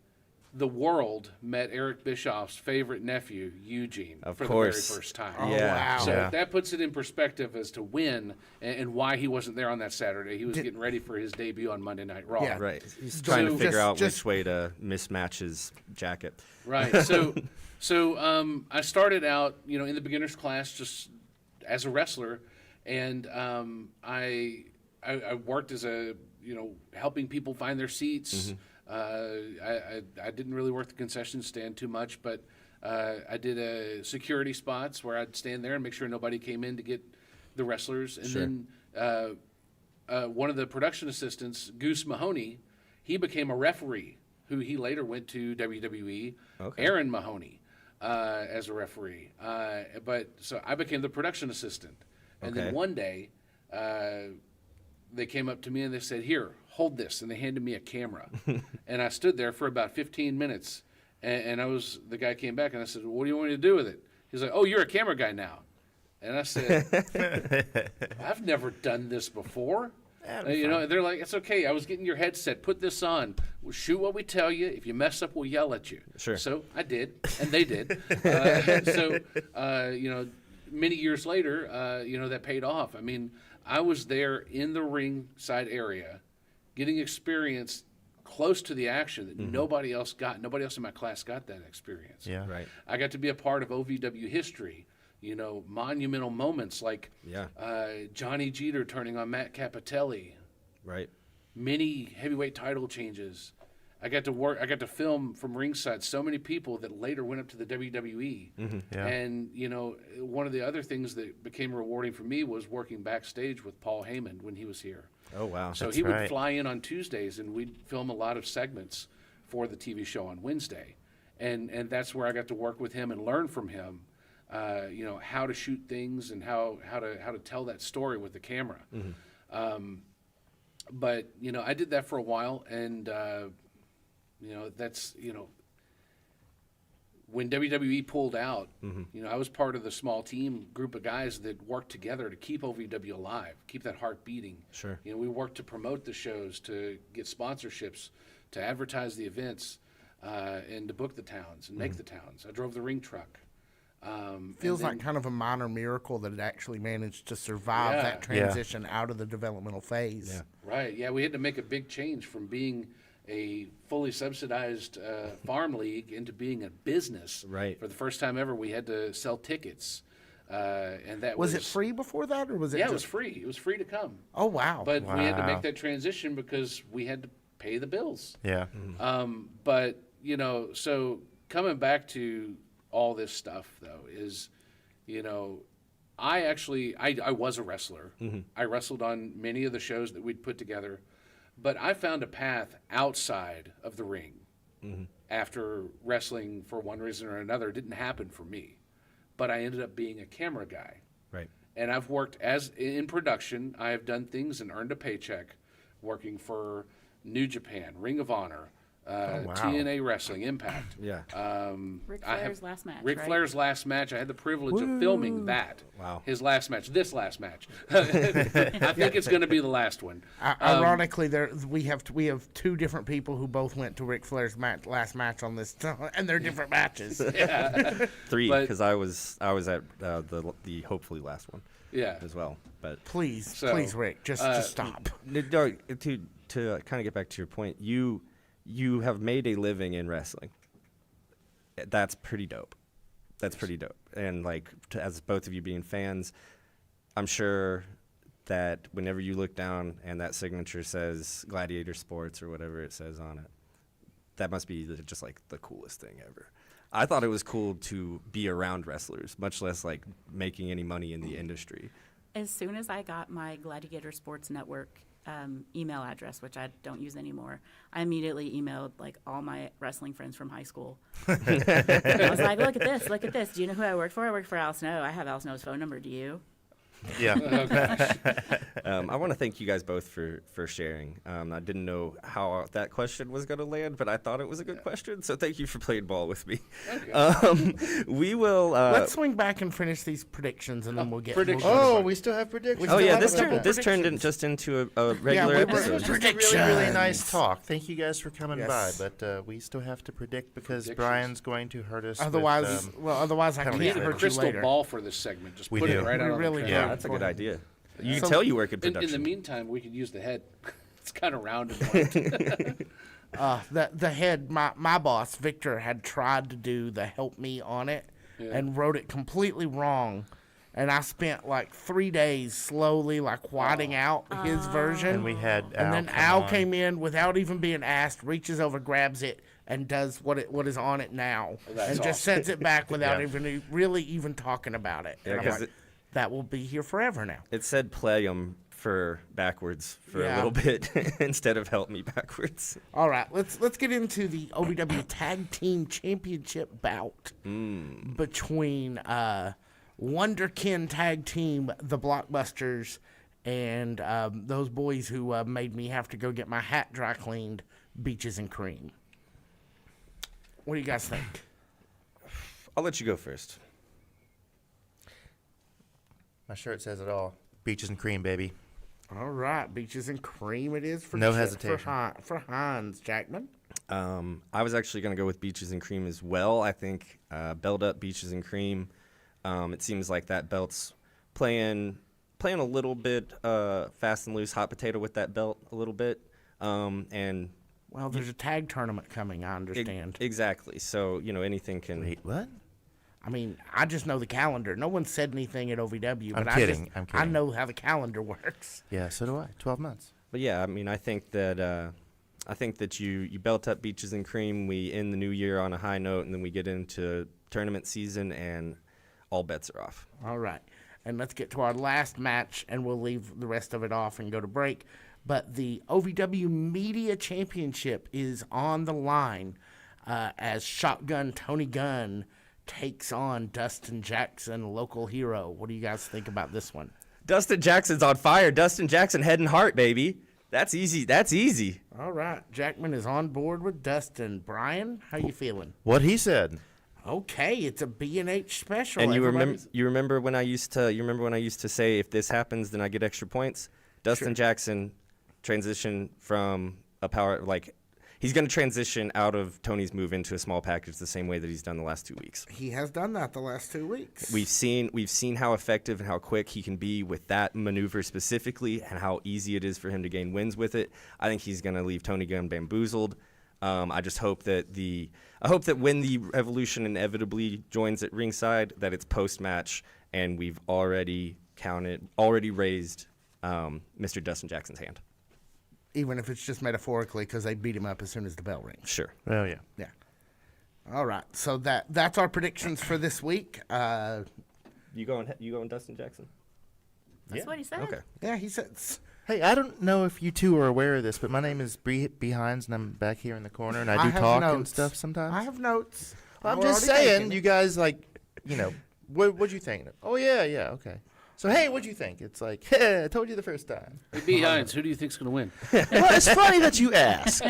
the world met Eric Bischoff's favorite nephew, Eugene, of for course. the very first time. Oh, wow. So that puts it in perspective as to when and why he wasn't there on that Saturday. He was getting ready for his debut on Monday Night Raw. Yeah. Right. He's trying to figure out just- which way to mismatch his jacket. Right. So I started out, in the beginner's class just as a wrestler, and I worked as helping people find their seats. I didn't really work the concession stand too much, but I did security spots where I'd stand there and make sure nobody came in to get the wrestlers. And then one of the production assistants, Goose Mahoney, he became a referee, who he later went to WWE, Aaron Mahoney, as a referee. So I became the production assistant. And then one day, they came up to me and they said, "Here, hold this," and they handed me a camera. And I stood there for about 15 minutes, and the guy came back and I said, "What do you want me to do with it?" He's like, "Oh, you're a camera guy now." And I said, "I've never done this before." They're like, "It's okay. I was getting your headset. Put this on. We'll shoot what we tell you. If you mess up, we'll yell at you." Sure. So I did, and they did. Many years later, that paid off. I mean, I was there in the ringside area, getting experience close to the action that nobody else got. Nobody else in my class got that experience. Yeah. Right. I got to be a part of OVW history. Monumental moments like Johnny Jeter turning on Matt Capitelli. Right. Many heavyweight title changes. I got to film from ringside so many people that later went up to the WWE. Yeah. And, one of the other things that became rewarding for me was working backstage with Paul Heyman when he was here. Oh, wow. So he would fly in on Tuesdays, and we'd film a lot of segments for the TV show on Wednesday. And that's where I got to work with him and learn from him, how to shoot things and how to tell that story with the camera. But, I did that for a while, and, when WWE pulled out, I was part of the small team group of guys that worked together to keep OVW alive, keep that heart beating. Sure. We worked to promote the shows, to get sponsorships, to advertise the events, and to book the towns and make the towns. I drove the ring truck. Feels like kind of a minor miracle that it actually managed to survive that transition out of the developmental phase. Yeah. Right. Yeah, we had to make a big change from being a fully subsidized farm league into being a business. Right. For the first time ever, we had to sell tickets, and that Was it free before that, or was it? Yeah, it was free. It was free to come. Oh wow! But we had to make that transition because we had to pay the bills. Yeah. But so coming back to all this stuff though is, I was a wrestler. I wrestled on many of the shows that we'd put together. But I found a path outside of the ring after wrestling for one reason or another. It didn't happen for me. But I ended up being a camera guy. Right. And I've worked in production. I have done things and earned a paycheck working for New Japan, Ring of Honor, TNA Wrestling, Impact. Yeah. Ric Flair's last match. Ric Flair's last match. I had the privilege of filming that. Wow. His last match. This last match. I think it's going to be the last one. Ironically, we have two different people who both went to Ric Flair's last match on this, and they're different matches. Three, because I was at the hopefully last one. Yeah. As well, but please, Rick, just stop. No, to kind of get back to your point, you have made a living in wrestling. That's pretty dope. And as both of you being fans, I'm sure that whenever you look down and that signature says Gladiator Sports or whatever it says on it, that must be just like the coolest thing ever. I thought it was cool to be around wrestlers, much less like making any money in the industry. As soon as I got my Gladiator Sports Network email address, which I don't use anymore, I immediately emailed all my wrestling friends from high school. I was like, look at this. Do you know who I work for? I work for Al Snow. I have Al Snow's phone number. Do you? Yeah. I want to thank you guys both for sharing. I didn't know how that question was going to land, but I thought it was a good question. So thank you for playing ball with me. Okay. We will. Let's swing back and finish these predictions, and then we'll get. Oh, we still have predictions. This turned just into a regular episode. Just a really nice talk. Thank you guys for coming by, but we still have to predict because Brian's going to hurt us. Otherwise, I can't hurt you later. Crystal ball for this segment. Just put it right out on the track. That's a good idea. You can tell you work in production. In the meantime, we could use the head. It's kind of round and white. The head, my boss, Victor, had tried to do the help me on it and wrote it completely wrong. And I spent like 3 days slowly whiting out his version. And then Al came in without even being asked, reaches over, grabs it, and does what is on it now. And just sends it back without even talking about it. Yeah, and I'm like, that will be here forever now. It said playum for backwards for a little bit instead of help me backwards. All right, let's get into the OVW Tag Team Championship bout between Wonderkin Tag Team, the Blockbusters, and those boys who made me have to go get my hat dry cleaned, Beaches and Cream. What do you guys think? I'll let you go first. My shirt says it all. Beaches and Cream, baby. All right, Beaches and Cream it is for no hesitation for Hans Jackman. I was actually going to go with Beaches and Cream as well. I think belt up Beaches and Cream. It seems like that belt's playing a little bit fast and loose, hot potato with that belt a little bit. And well, there's a tag tournament coming, I understand. Exactly. So, anything can... Wait, what? I mean, I just know the calendar. No one said anything at OVW, but I'm kidding. I know how the calendar works. Yeah, so do I. 12 months. But yeah, I mean, I think that you belt up Beaches and Cream. We end the new year on a high note, and then we get into tournament season, and all bets are off. All right, and let's get to our last match, and we'll leave the rest of it off and go to break. But the OVW Media Championship is on the line as Shotgun Tony Gunn takes on Dustin Jackson, local hero. What do you guys think about this one? Dustin Jackson's on fire. Dustin Jackson, head and heart, baby. That's easy. All right. Jackman is on board with Dustin. Brian, how you feeling? What he said. Okay, it's a B&H special. And you remember when I used to say if this happens then I get extra points? Dustin Jackson transition from a power he's going to transition out of Tony's move into a small package the same way that he's done the last 2 weeks. He has done that the last 2 weeks. We've seen how effective and how quick he can be with that maneuver specifically and how easy it is for him to gain wins with it. I think he's going to leave Tony Gunn bamboozled. I just hope that when the Revolution inevitably joins at ringside that it's post-match and we've already raised Mr. Dustin Jackson's hand. Even if it's just metaphorically because they beat him up as soon as the bell rings. Sure. Oh, yeah. Yeah. All right. So that's our predictions for this week. You going Dustin Jackson? That's what he said. Okay. Yeah, he said. Hey, I don't know if you two are aware of this, but my name is Bree Hines, and I'm back here in the corner, and I do talk and stuff sometimes. I have notes. Well, I'm just saying, you guys, what'd you think? Oh, yeah, okay. So, hey, what'd you think? It's like, I told you the first time. Hey, B. Hines, who do you think's going to win? Well, it's funny that you ask.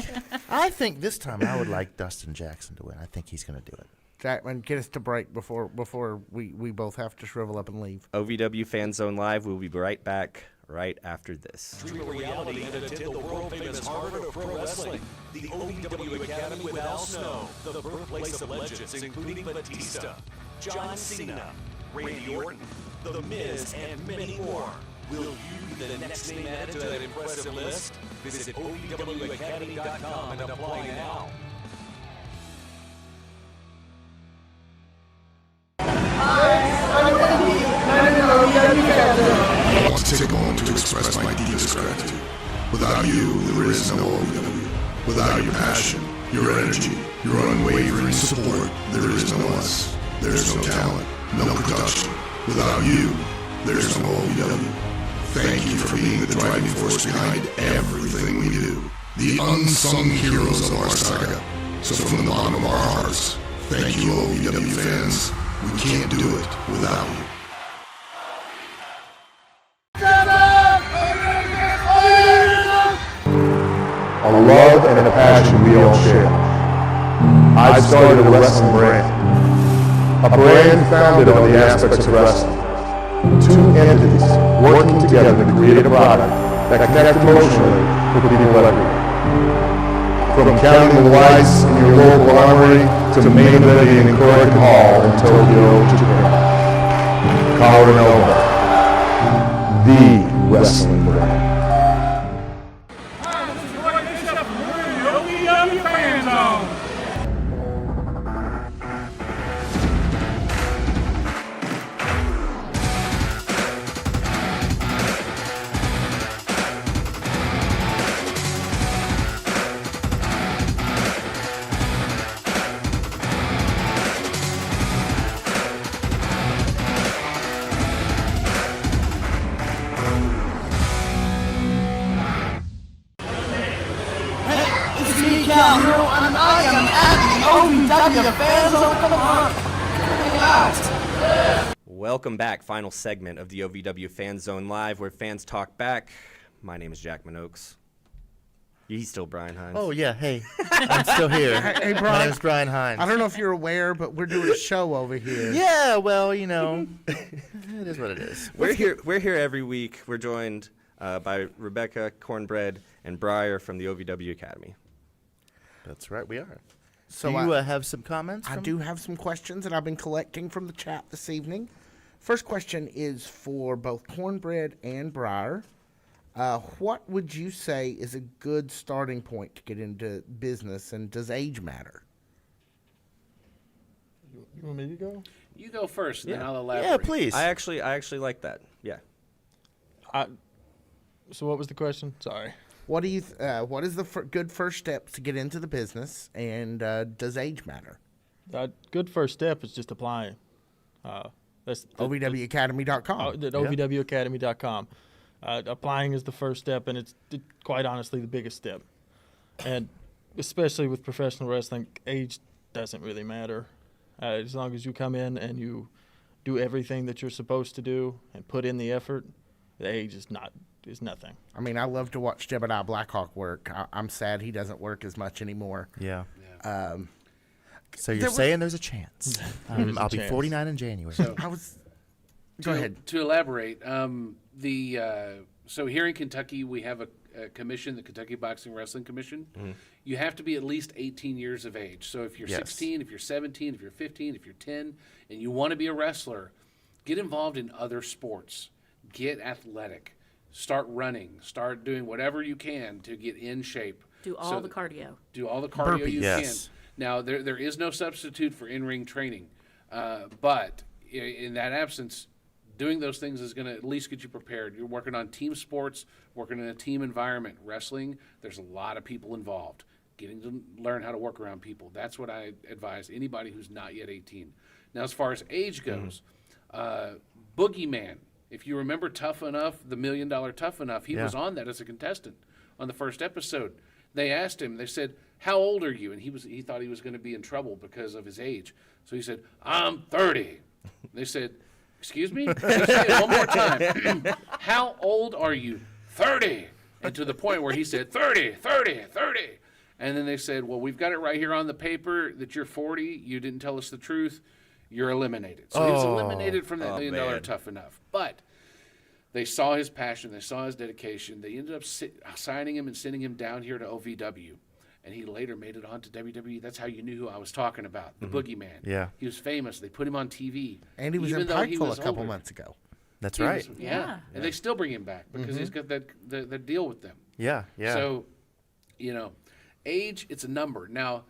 I think this time I would like Dustin Jackson to win. I think he's going to do it. Jackman, get us to break before we both have to shrivel up and leave. OVW Fans Zone Live. We'll be right back right after this. Dream of reality and attend the world-famous Harvard of Pro Wrestling, the OVW Academy with Al Snow, the birthplace of legends including Batista, John Cena, Randy Orton, The Miz, and many more. Will you be the next name added to that impressive list? Visit OVWacademy.com and apply now. I want to take a moment to express my deepest gratitude. Without you, there is no OVW. Without your passion, your energy, your unwavering support, there is no us. There's no talent, no production. Without you, there's no OVW. Thank you for being the driving force behind everything we do. The unsung heroes of our saga. So from the bottom of our hearts, thank you, OVW fans. We can't do it without you. a love and a passion we all share. I started a wrestling brand, a brand founded on the aspects of wrestling. Two entities working together to create a product that connects emotionally with people everywhere. From counting the lights in your local armory to main eventing in Korakuen Hall in Tokyo, Japan. Kawaranova, the wrestling brand. OVW Fans Zone. And I am at the OVW Fans Zone. Come on. Welcome back. Final segment of the OVW Fans Zone Live, where fans talk back. My name is Jack Minogues. He's still Brian Hines. Oh, yeah. Hey, I'm still here. Hey, Brian. My name's Brian Hines. I don't know if you're aware, but we're doing a show over here. Yeah, well, it is what it is. We're here every week. We're joined by Rebecca, Cornbread, and Briar from the OVW Academy. That's right, we are. So do you have some comments? I do have some questions that I've been collecting from the chat this evening. First question is for both Cornbread and Briar. What would you say is a good starting point to get into business, and does age matter? You want me to go? You go first, and then I'll elaborate. Yeah, please. I actually like that. Yeah. So what was the question? Sorry. What do you? What is the good first steps to get into the business, and does age matter? Good first step is just applying. That's OVWacademy.com. OVWacademy.com. Applying is the first step, and it's quite honestly the biggest step. And especially with professional wrestling, age doesn't really matter. As long as you come in and you do everything that you're supposed to do and put in the effort, the age is nothing. I mean, I love to watch Jebediah Blackhawk work. I'm sad he doesn't work as much anymore. Yeah. So you're saying there's a chance. I'll be 49 in January. So Go ahead. To elaborate, so here in Kentucky, we have a commission, the Kentucky Boxing Wrestling Commission. Mm-hmm. You have to be at least 18 years of age. So if you're 16, if you're 17, if you're 15, if you're 10, and you want to be a wrestler, get involved in other sports. Get athletic. Start running. Start doing whatever you can to get in shape. Do all the cardio. Do all the cardio Burpees. you can. Now, there is no substitute for in-ring training. But in that absence, doing those things is going to at least get you prepared. You're working on team sports, working in a team environment. Wrestling, there's a lot of people involved. Getting to learn how to work around people. That's what I advise anybody who's not yet 18. Now, as far as age goes, Boogeyman, if you remember Tough Enough, the $1 Million Tough Enough, he was on that as a contestant on the first episode. They asked him, they said, how old are you? And he thought he was going to be in trouble because of his age. So he said, I'm 30. They said, excuse me? He said it one more time. How old are you? 30. And to the point where he said, 30, 30, 30. And then they said, well, we've got it right here on the paper that you're 40. You didn't tell us the truth. You're eliminated. So he was eliminated from that $1 Million Tough Enough. But they saw his passion. They saw his dedication. They ended up signing him and sending him down here to OVW. And he later made it on to WWE. That's how you knew who I was talking about, the Boogeyman. Yeah. He was famous. They put him on TV. And he was in Pikeville a couple months ago. That's right. And they still bring him back because he's got that deal with them. Yeah, yeah. So, age, it's a number. Now,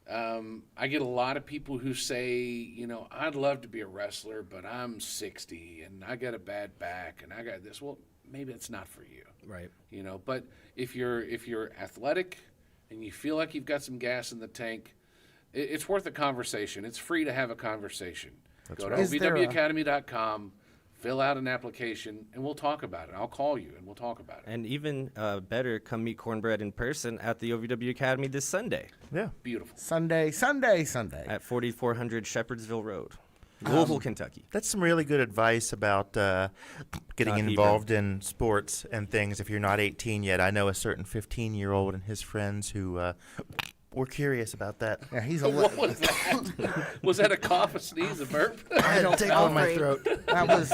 I get a lot of people who say, I'd love to be a wrestler, but I'm 60 and I got a bad back and I got this. Well, maybe it's not for you. Right. But if you're athletic and you feel like you've got some gas in the tank, it's worth a conversation. It's free to have a conversation. Go to OVWacademy.com, fill out an application, and we'll talk about it. I'll call you, and we'll talk about it. And even better, come meet Cornbread in person at the OVW Academy this Sunday. Yeah. Beautiful. Sunday. At 4400 Shepherdsville Road. Louisville, Kentucky. That's some really good advice about getting Not involved in sports and things if you're not 18 yet. I know a certain 15-year-old and his friends who were curious about that. Yeah, he's What was that? Was that a cough, a sneeze, a burp? I had a tickle in my throat. That was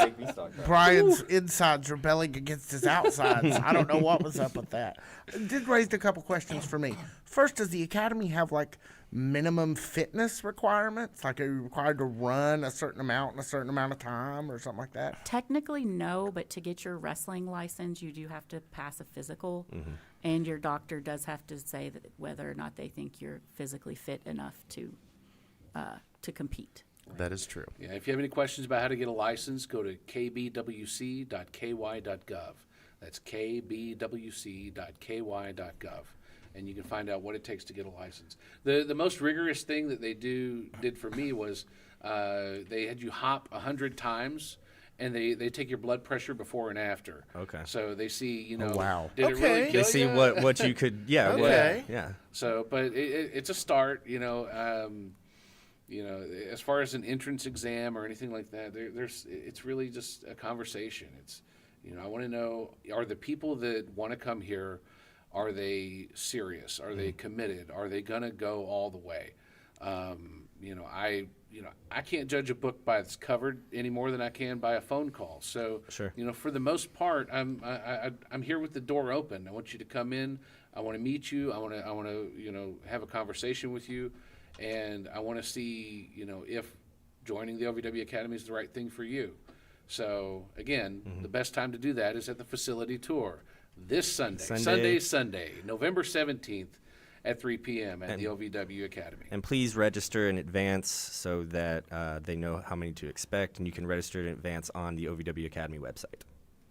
Brian's insides rebelling against his outsides. I don't know what was up with that. It did raise a couple questions for me. First, does the academy have like minimum fitness requirements? Like, are you required to run a certain amount in a certain amount of time or something like that? Technically, no, but to get your wrestling license, you do have to pass a physical, and your doctor does have to say that whether or not they think you're physically fit enough to compete. That is true. Yeah, if you have any questions about how to get a license, go to kbwc.ky.gov. That's kbwc.ky.gov. And you can find out what it takes to get a license. The most rigorous thing that they did for me was they had you hop 100 times, and they take your blood pressure before and after. Okay. So they see, Oh, wow. did it really kill They see ya? what you could, Okay. yeah. So, but it's a start, as far as an entrance exam or anything like that, it's really just a conversation. It's, I want to know, are the people that want to come here, are they serious? Are they committed? Are they gonna go all the way? I can't judge a book by its cover any more than I can by a phone call. So, Sure. For the most part, I'm here with the door open. I want you to come in. I want to meet you. I want to have a conversation with you, and I want to see if joining the OVW Academy is the right thing for you. So again, the best time to do that is at the facility tour this Sunday, November 17th at 3 p.m. at the OVW Academy. And please register in advance so that they know how many to expect, and you can register in advance on the OVW Academy website.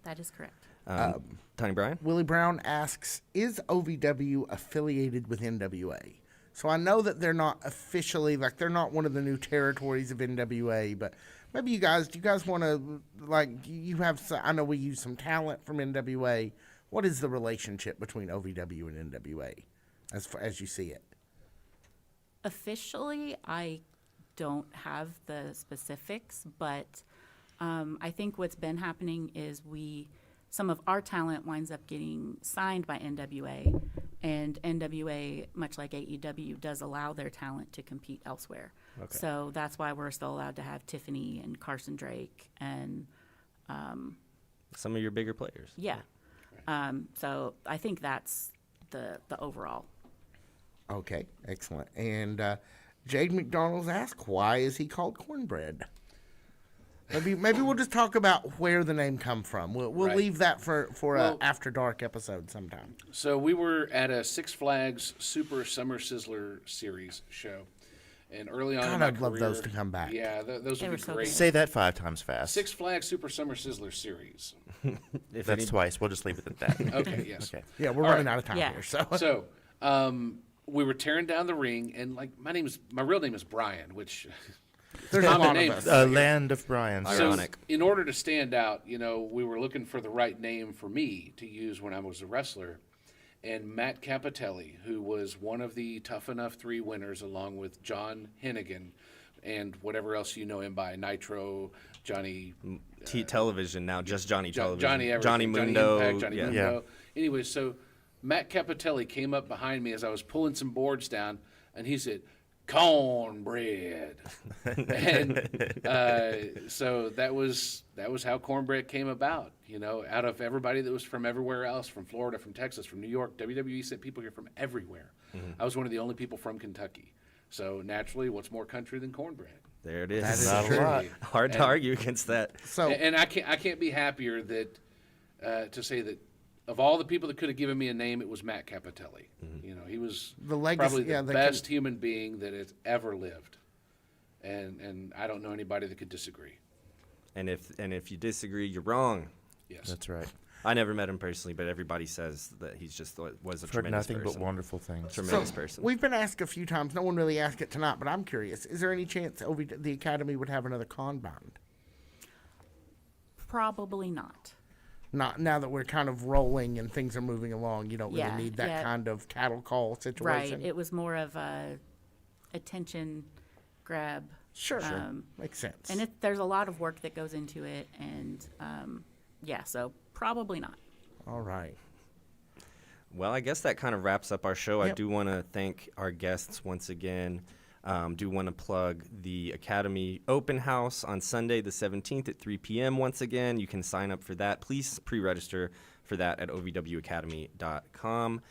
That is correct. Tony Bryan? Willie Brown asks, is OVW affiliated with NWA? So I know that they're not officially, like, they're not one of the new territories of NWA, but maybe do you guys want to, I know we use some talent from NWA. What is the relationship between OVW and NWA as you see it? Officially, I don't have the specifics, but I think what's been happening is some of our talent winds up getting signed by NWA, and NWA, much like AEW, does allow their talent to compete elsewhere. Okay. So that's why we're still allowed to have Tiffany and Carson Drake and some of your bigger players. Yeah. So I think that's the overall. Okay, excellent. And Jade McDonald's asked, why is he called Cornbread? Maybe we'll just talk about where the name come from. We'll Right. leave that for an After Dark episode sometime. So we were at a Six Flags Super Summer Sizzler Series show, and early on in God, my I'd love career- those to come back. Yeah, those They would were be so great. good. Say that 5 times fast. Six Flags Super Summer Sizzler Series. That's twice. We'll just leave it at that. Okay, yes. Okay. Yeah, we're All running right. out of time Yeah. here. So So we were tearing down the ring, and my real name is Brian, which there's a common lot name. of us. Land of Brian. Ironic. So in order to stand out, we were looking for the right name for me to use when I was a wrestler. And Matt Capitelli, who was one of the Tough Enough 3 winners, along with John Hennigan and whatever else you know him by, Nitro, Johnny... Television now, just Johnny Television. Johnny everything. Johnny Mundo. Impact, Johnny yeah. Mundo. Anyway, so Matt Capitelli came up behind me as I was pulling some boards down, and he said, "Cornbread," and so that was how Cornbread came about. Out of everybody that was from everywhere else, from Florida, from Texas, from New York, WWE sent people here from everywhere. I was one of the only people from Kentucky. So naturally, what's more country than cornbread? There it is. That is Not true. a lot. Hard to argue against that. So And I can't be happier that to say that of all the people that could have given me a name, it was Matt Capitelli. He was The legacy- probably yeah, the they best human being that has ever lived, and I don't know anybody that could disagree. And if you disagree, you're wrong. Yes, That's right. I never met him personally, but everybody says that he's just was a Heard tremendous nothing person. but wonderful things. Tremendous person. we've been asked a few times. No one really asked it tonight, but I'm curious. Is there any chance the Academy would have another con band? Probably not. Not now that we're kind of rolling and things are moving along. You don't really Yeah, need that yeah. kind of cattle call Right. situation. It was more of a attention grab Sure. Makes sense. And there's a lot of work that goes into it, and so probably not. All right. Well, I guess that kind of wraps up our show. Yep. I do want to thank our guests once again. Do want to plug the Academy Open House on Sunday the 17th at 3 p.m. Once again, you can sign up for that. Please pre-register for that at ovwacademy.com.